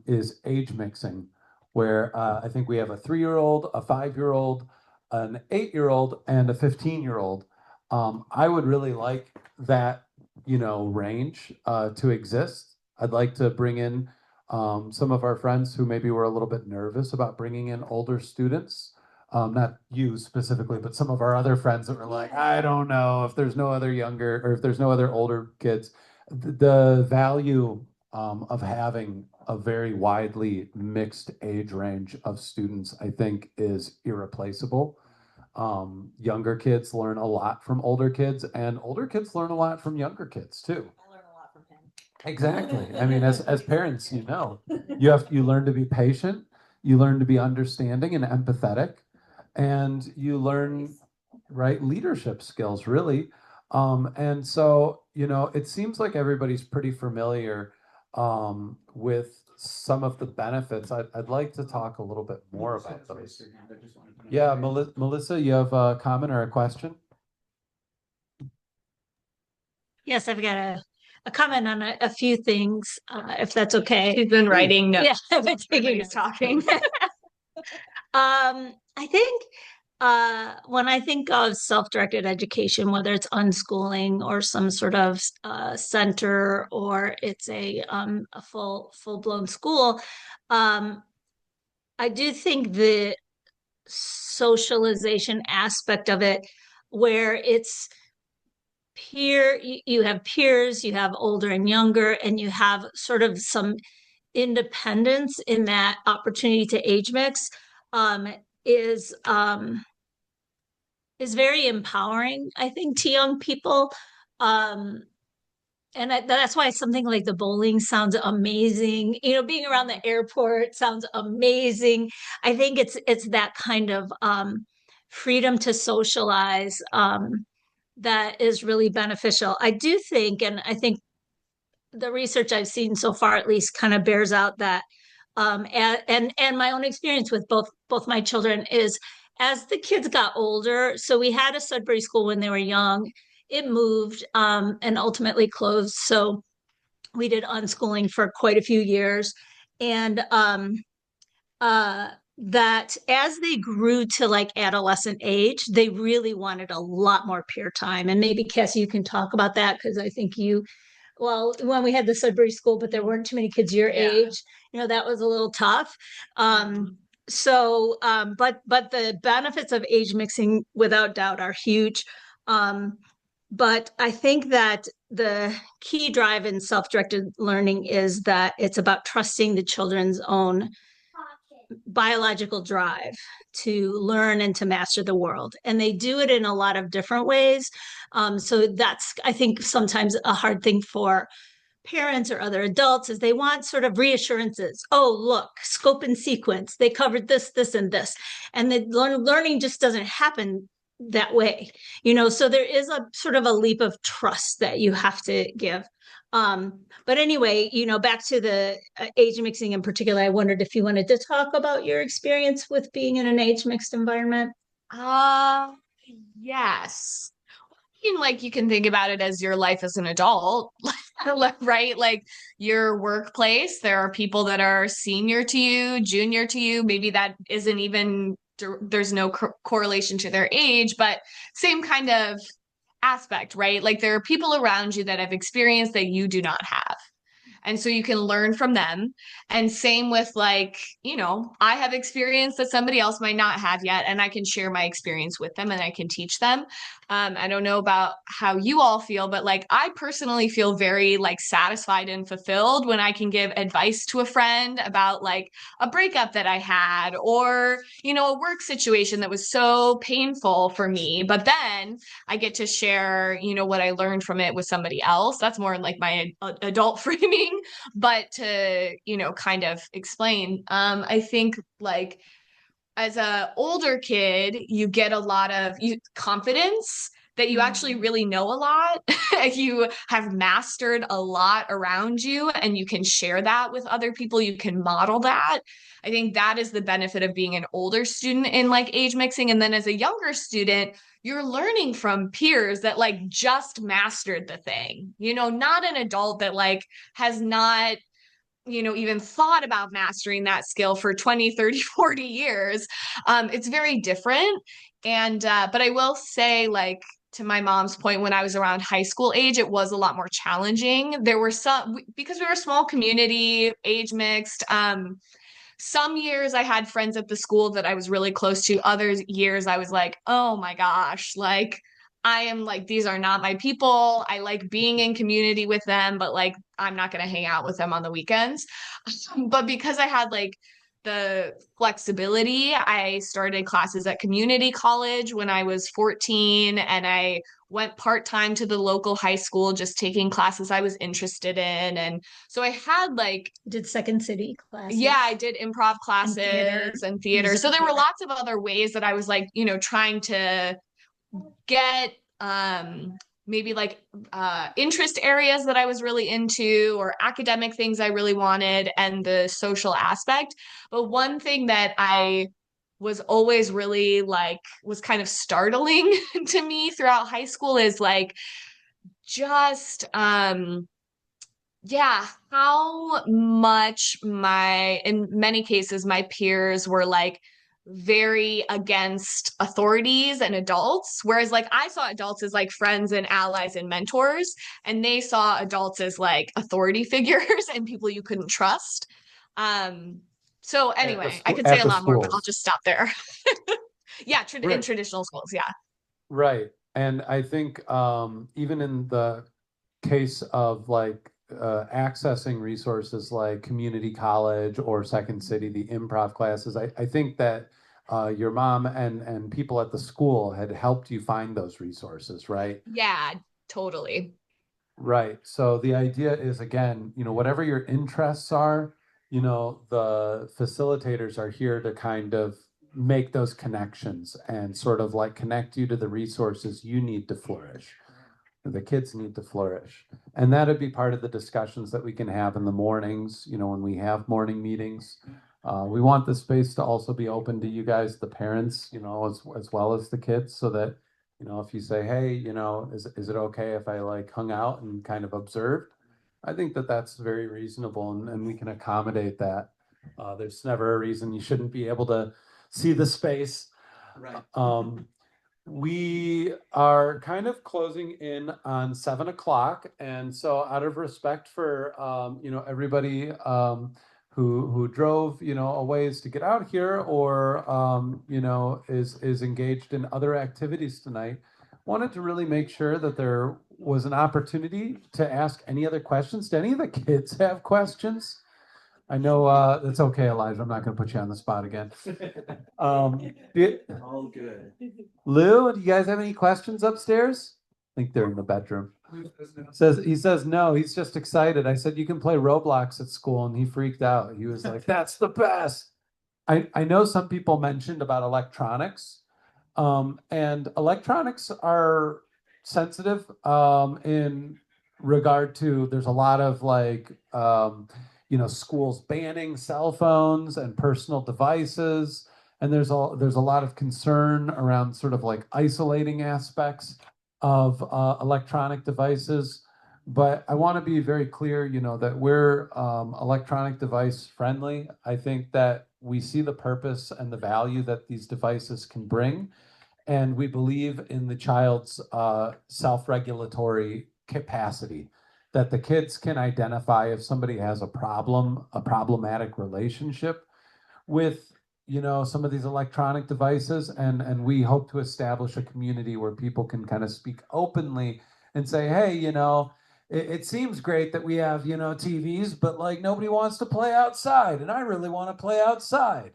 [SPEAKER 1] is age mixing, where I think we have a 3-year-old, a 5-year-old, an 8-year-old, and a 15-year-old. I would really like that, you know, range to exist. I'd like to bring in some of our friends who maybe were a little bit nervous about bringing in older students. Not you specifically, but some of our other friends that were like, I don't know if there's no other younger or if there's no other older kids. The value of having a very widely mixed age range of students, I think, is irreplaceable. Younger kids learn a lot from older kids, and older kids learn a lot from younger kids too.
[SPEAKER 7] I learn a lot from him.
[SPEAKER 1] Exactly. I mean, as parents, you know, you learn to be patient, you learn to be understanding and empathetic, and you learn, right, leadership skills, really. And so, you know, it seems like everybody's pretty familiar with some of the benefits. I'd like to talk a little bit more about those. Yeah, Melissa, you have a comment or a question?
[SPEAKER 8] Yes, I've got a comment on a few things, if that's okay.
[SPEAKER 9] She's been writing notes.
[SPEAKER 8] Yeah, I've been taking
[SPEAKER 9] Everybody's talking.
[SPEAKER 8] I think When I think of self-directed education, whether it's unschooling or some sort of center or it's a full-blown school, um, I do think the socialization aspect of it, where it's you have peers, you have older and younger, and you have sort of some independence in that opportunity to age mix, um, is um, is very empowering, I think, to young people. Um, that's why something like the bowling sounds amazing. Being around the airport sounds amazing. I think it's that kind of freedom to socialize that is really beneficial. I do think, and I think the research I've seen so far at least kind of bears out that and my own experience with both my children is as the kids got older, so we had a Sudbury school when they were young. It moved and ultimately closed. So we did unschooling for quite a few years. And that as they grew to like adolescent age, they really wanted a lot more peer time. And maybe Cassie, you can talk about that because I think when we had the Sudbury school, but there weren't too many kids your age, that was a little tough. But the benefits of age mixing without doubt are huge. But I think that the key drive in self-directed learning is that it's about trusting the children's own biological drive to learn and to master the world. And they do it in a lot of different ways. So that's, I think, sometimes a hard thing for parents or other adults is they want sort of reassurances. Oh, look, scope and sequence. They covered this, this, and this. And the learning just doesn't happen that way. So there is a sort of a leap of trust that you have to give. But anyway, back to the age mixing in particular, I wondered if you wanted to talk about your experience with being in an age mixed environment.
[SPEAKER 9] Yes. Like you can think about it as your life as an adult, right? Like your workplace, there are people that are senior to you, junior to you. Maybe that isn't even, there's no correlation to their age, but same kind of aspect, right? Like there are people around you that have experience that you do not have. And so you can learn from them. And same with like, I have experience that somebody else might not have yet, and I can share my experience with them and I can teach them. I don't know about how you all feel, but like I personally feel very like satisfied and fulfilled when I can give advice to a friend about like a breakup that I had or, a work situation that was so painful for me. But then I get to share, what I learned from it with somebody else. That's more like my adult framing, but to, kind of explain, I think like as a older kid, you get a lot of confidence that you actually really know a lot. You have mastered a lot around you and you can share that with other people. You can model that. I think that is the benefit of being an older student in like age mixing. And then as a younger student, you're learning from peers that like just mastered the thing, not an adult that like has not even thought about mastering that skill for 20, 30, 40 years. It's very different. And, but I will say, like, to my mom's point, when I was around high school age, it was a lot more challenging. There were because we were a small community, age mixed. Some years I had friends at the school that I was really close to. Other years I was like, oh my gosh, like, I am like, these are not my people. I like being in community with them, but like, I'm not going to hang out with them on the weekends. But because I had like the flexibility, I started classes at community college when I was 14, and I went part-time to the local high school, just taking classes I was interested in. And so I had like,
[SPEAKER 8] did Second City classes.
[SPEAKER 9] Yeah, I did improv classes and theater. So there were lots of other ways that I was like, trying to get maybe like interest areas that I was really into or academic things I really wanted and the social aspect. But one thing that I was always really like was kind of startling to me throughout high school is like just yeah, how much in many cases my peers were like very against authorities and adults. Whereas like I saw adults as like friends and allies and mentors, and they saw adults as like authority figures and people you couldn't trust. So anyway, I could say
[SPEAKER 1] at
[SPEAKER 9] a
[SPEAKER 1] the
[SPEAKER 9] lot more, but I'll
[SPEAKER 1] schools.
[SPEAKER 9] just stop there. Yeah, in
[SPEAKER 1] Right.
[SPEAKER 9] traditional schools, yeah.
[SPEAKER 1] Right. And I think even in the case of like accessing resources like community college or Second City, the improv classes, I think that your mom and people at the school had helped you find those resources, right?
[SPEAKER 9] Yeah, totally.
[SPEAKER 1] Right. So the idea is, again, whatever your interests are, the facilitators are here to kind of make those connections and sort of like connect you to the resources you need to flourish. The kids need to flourish. And that'd be part of the discussions that we can have in the mornings, when we have morning meetings. We want the space to also be open to you guys, the parents, as well as the kids, so that if you say, hey, is it okay if I like hung out and kind of observed? I think that that's very reasonable, and we can accommodate that. There's never a reason you shouldn't be able to see the space.
[SPEAKER 2] Right.
[SPEAKER 1] We are kind of closing in on 7 o'clock, and so out of respect for everybody who drove a ways to get out here, or is engaged in other activities tonight, wanted to really make sure that there was an opportunity to ask any other questions. Do any of the kids have questions? I know that's okay, Elijah. I'm not going to put you on the spot again.
[SPEAKER 4] All good.
[SPEAKER 1] Lou, do you guys have any questions upstairs? I think they're in the bedroom. He says no, he's just excited. I said you can play Roblox at school, and he freaked out. He was like, that's the best. I know some people mentioned about electronics, and electronics are sensitive in regard to, there's a lot of like schools banning cell phones and personal devices. And there's a lot of concern around sort of like isolating aspects of electronic devices. But I want to be very clear, that we're electronic device friendly. I think that we see the purpose and the value that these devices can bring. And we believe in the child's self-regulatory capacity, that the kids can identify if somebody has a problematic relationship with some of these electronic devices, and we hope to establish a community where people can kind of speak openly and say, hey, it seems great that we have TVs, but like nobody wants to play outside, and I really want to play outside.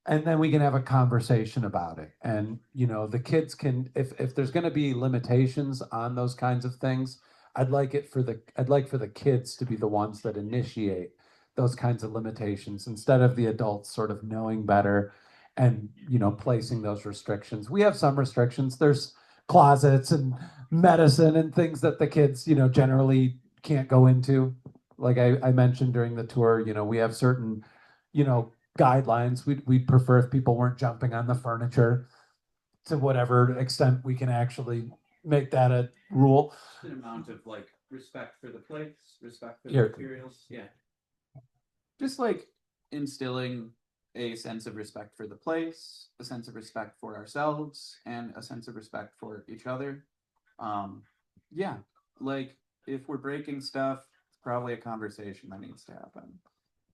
[SPEAKER 1] And then we can have a conversation about it. And the kids can, if there's going to be limitations on those kinds of things, I'd like for the kids to be the ones that initiate those kinds of limitations, instead of the adults sort of knowing better and placing those restrictions. We have some restrictions. There's closets and medicine and things that the kids generally can't go into. Like I mentioned during the tour, we have certain guidelines. We'd prefer if people weren't jumping on the furniture, to whatever extent we can actually make that a rule.
[SPEAKER 2] An amount of like respect for the place, respect for the
[SPEAKER 1] Here.
[SPEAKER 2] materials. Yeah. Just like instilling a sense of respect for the place, a sense of respect for ourselves, and a sense of respect for each other. Yeah, like if we're breaking stuff, it's probably a conversation that needs to happen.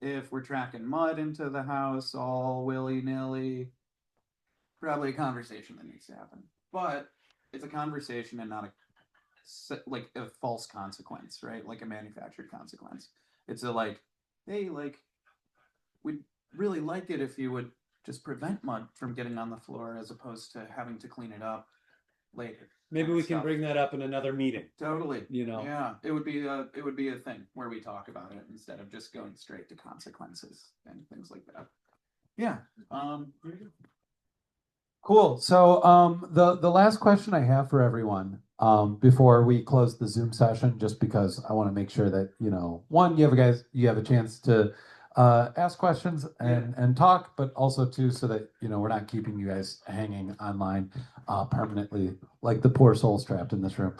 [SPEAKER 2] If we're tracking mud into the house all willy-nilly, probably a conversation that needs to happen. But it's a conversation and not a false consequence, right? Like a manufactured consequence. It's a like, hey, like, we'd really like it if you would just prevent mud from getting on the floor as opposed to having to clean it up later.
[SPEAKER 1] Maybe we can bring that up in another meeting.
[SPEAKER 2] Totally.
[SPEAKER 1] Yeah,
[SPEAKER 2] it would be a thing where we talk about it instead of just going straight to consequences and things like that. Yeah.
[SPEAKER 1] Cool. So the last question I have for everyone before we close the Zoom session, just because I want to make sure that one, you have a chance to ask questions and talk, but also too, so that we're not keeping you guys hanging online permanently like the poor souls trapped in this room.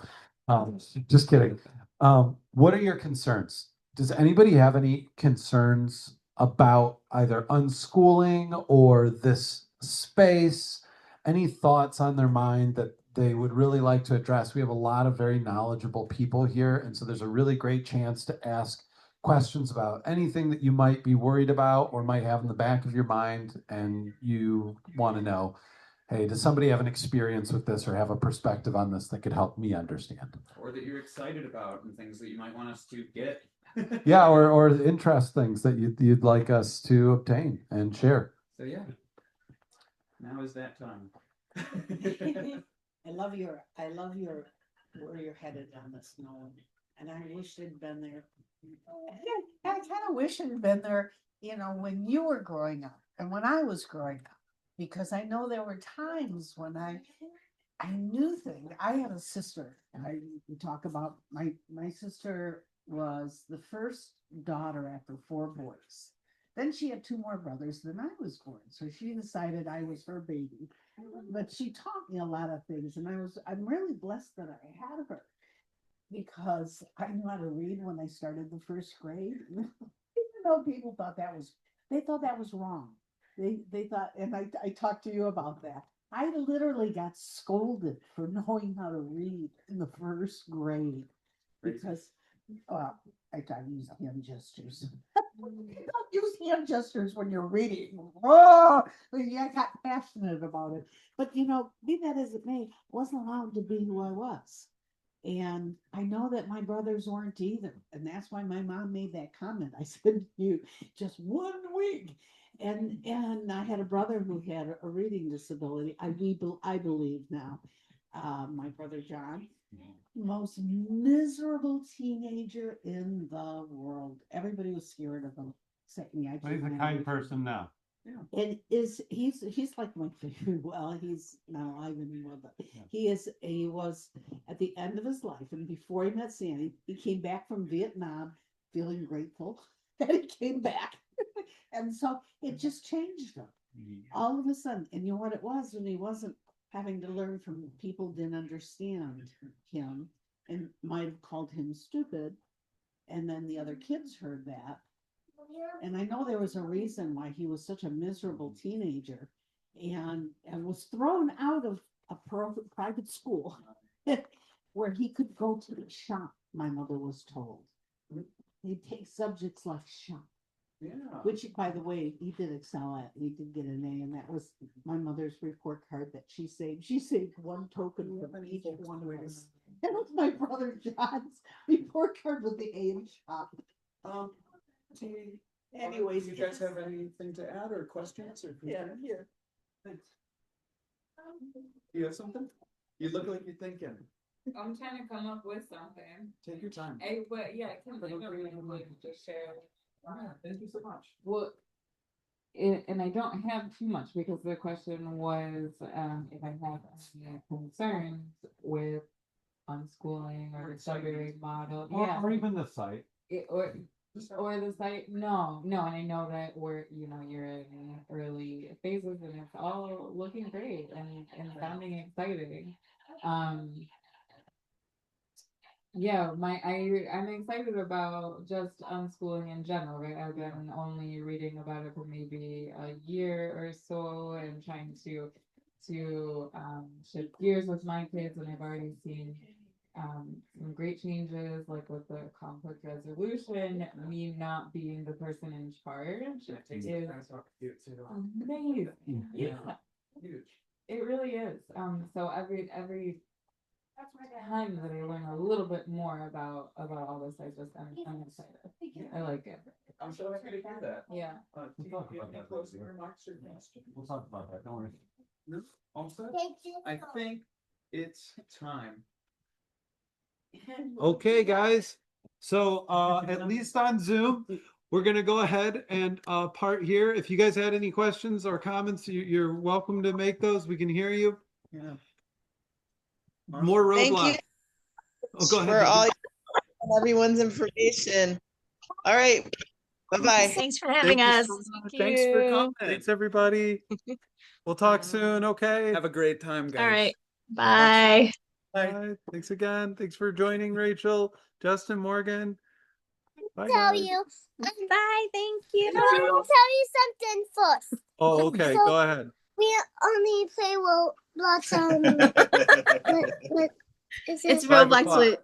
[SPEAKER 1] Just kidding. What are your concerns? Does anybody have any concerns about either unschooling or this space, any thoughts on their mind that they would really like to address. We have a lot of very knowledgeable people here, and so there's a really great chance to ask questions about anything that you might be worried about or might have in the back of your mind, and you want to know, hey, does somebody have an experience with this or have a perspective on this that could help me understand?
[SPEAKER 2] Or that you're excited about and things that you might want us to get.
[SPEAKER 1] Yeah, or interest things that you'd like us to obtain and share.
[SPEAKER 2] So yeah, now is that time.
[SPEAKER 10] I love where you're headed on this, Nolan. And I wish I'd been there. I kind of wish I'd been there, when you were growing up and when I was growing up, because I know there were times when I knew things. I had a sister. I talk about my sister was the first daughter after 4 boys. Then she had 2 more brothers than I was born. So she decided I was her baby. But she taught me a lot of things, and I'm really blessed that I had her, because I knew how to read when I started the 1st grade. Even though people thought that was wrong. They thought, and I talked to you about that. I literally got scolded for knowing how to read in the 1st grade because I use hand gestures. You don't use hand gestures when you're reading. Oh, I got passionate about it. But be that as it may, I wasn't allowed to be who I was. And I know that my brothers weren't either. And that's why my mom made that comment. I said to you, just 1 week. And I had a brother who had a reading disability. I believe now. My brother John, most miserable teenager in the world. Everybody was scared of him, except me.
[SPEAKER 4] But he's a kind person now.
[SPEAKER 10] Yeah. And he's like my favorite. Well, he's not alive anymore, but he was at the end of his life, and before he met Sandy, he came back from Vietnam feeling grateful that he came back. And so it just changed him all of a sudden. And you know what it was, when he wasn't having to learn from people who didn't understand him and might have called him stupid. And then the other kids heard that. And I know there was a reason why he was such a miserable teenager and was thrown out of a private school where he could go to the shop, my mother was told. He'd take subjects like shop. Yeah. Which, by the way, he did excel at. He did get an A, and that was my mother's report card that she saved. She saved 1 token from each one of us. That was my brother John's report card with the A in shop. Anyways,
[SPEAKER 2] do you guys have anything to add or questions or?
[SPEAKER 10] Yeah, here.
[SPEAKER 2] Thanks. You have something? You look like you're thinking.
[SPEAKER 5] I'm trying to come up with something.
[SPEAKER 2] Take your time.
[SPEAKER 5] I can't think of anything to share.
[SPEAKER 2] Thank you so much.
[SPEAKER 5] Well, and I don't have too much because the question was if I have any concerns with unschooling or the Sudbury model.
[SPEAKER 4] Or even the site.
[SPEAKER 5] Or the site. No, and I know that you're in early phases and it's all looking great and sounding exciting. I'm excited about just unschooling in general, right? I've been only reading about it for maybe a year or so and trying to shift gears with my kids, and I've already seen some great changes, like with the conflict resolution, me not being the person in charge is amazing. Yeah.
[SPEAKER 2] Huge.
[SPEAKER 5] It really is. So every time that I learn a little bit more about all this, I'm excited. I like it.
[SPEAKER 2] I'm so happy to hear that.
[SPEAKER 5] Yeah.
[SPEAKER 2] Do you have any closing remarks or questions?
[SPEAKER 4] We'll talk about that. Don't worry.
[SPEAKER 2] No? All set? I think it's time.
[SPEAKER 1] Okay, guys. So at least on Zoom, we're going to go ahead and part here. If you guys had any questions or comments, you're welcome to make those. We can hear you.
[SPEAKER 2] Yeah.
[SPEAKER 1] More roadblocks.
[SPEAKER 11] Thank you
[SPEAKER 1] go ahead,
[SPEAKER 11] for all everyone's information. All right. Bye-bye.
[SPEAKER 8] Thanks for having us.
[SPEAKER 2] Thanks for coming.
[SPEAKER 1] Thanks, everybody. We'll talk soon. Okay.
[SPEAKER 2] Have a great time, guys.
[SPEAKER 8] All right. Bye.
[SPEAKER 1] Bye. Thanks again. Thanks for joining, Rachel, Justin, Morgan. Bye,
[SPEAKER 12] tell
[SPEAKER 1] guys.
[SPEAKER 12] you.
[SPEAKER 6] Bye. Thank you.
[SPEAKER 12] I want to tell you something first.
[SPEAKER 1] Oh, okay.
[SPEAKER 12] So-
[SPEAKER 1] Go ahead.
[SPEAKER 12] We only play Roblox. What is it?
[SPEAKER 6] It's
[SPEAKER 1] 5
[SPEAKER 6] Roblox
[SPEAKER 1] o'clock.
[SPEAKER 6] with.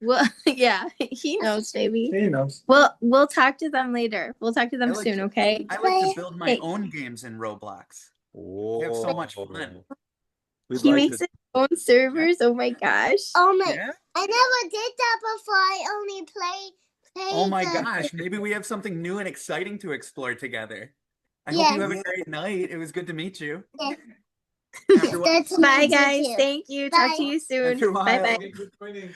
[SPEAKER 6] Well, yeah, he knows, baby.
[SPEAKER 1] He knows.
[SPEAKER 6] We'll talk to them later. We'll talk to them
[SPEAKER 2] I like
[SPEAKER 6] soon,
[SPEAKER 2] to-
[SPEAKER 6] okay?
[SPEAKER 2] I like to build my
[SPEAKER 6] Hey.
[SPEAKER 2] own games in Roblox. We have so much fun.
[SPEAKER 1] We'd
[SPEAKER 6] He
[SPEAKER 1] like
[SPEAKER 6] makes
[SPEAKER 1] to-
[SPEAKER 6] his own servers. Oh my gosh.
[SPEAKER 12] Oh my!
[SPEAKER 2] Yeah?
[SPEAKER 12] I never did that before. I only play.
[SPEAKER 2] Oh my
[SPEAKER 12] the-
[SPEAKER 2] gosh, maybe we have something new and exciting to explore together. I hope
[SPEAKER 12] Yes.
[SPEAKER 2] you have a great night. It was good to meet you.
[SPEAKER 12] Yes.
[SPEAKER 2] After,
[SPEAKER 12] Good to
[SPEAKER 6] Bye,
[SPEAKER 12] meet you
[SPEAKER 6] guys.
[SPEAKER 12] too.
[SPEAKER 6] Thank you. Talk to
[SPEAKER 12] Bye.
[SPEAKER 6] you soon.
[SPEAKER 2] after a while.
[SPEAKER 6] Bye bye.
[SPEAKER 1] Good training.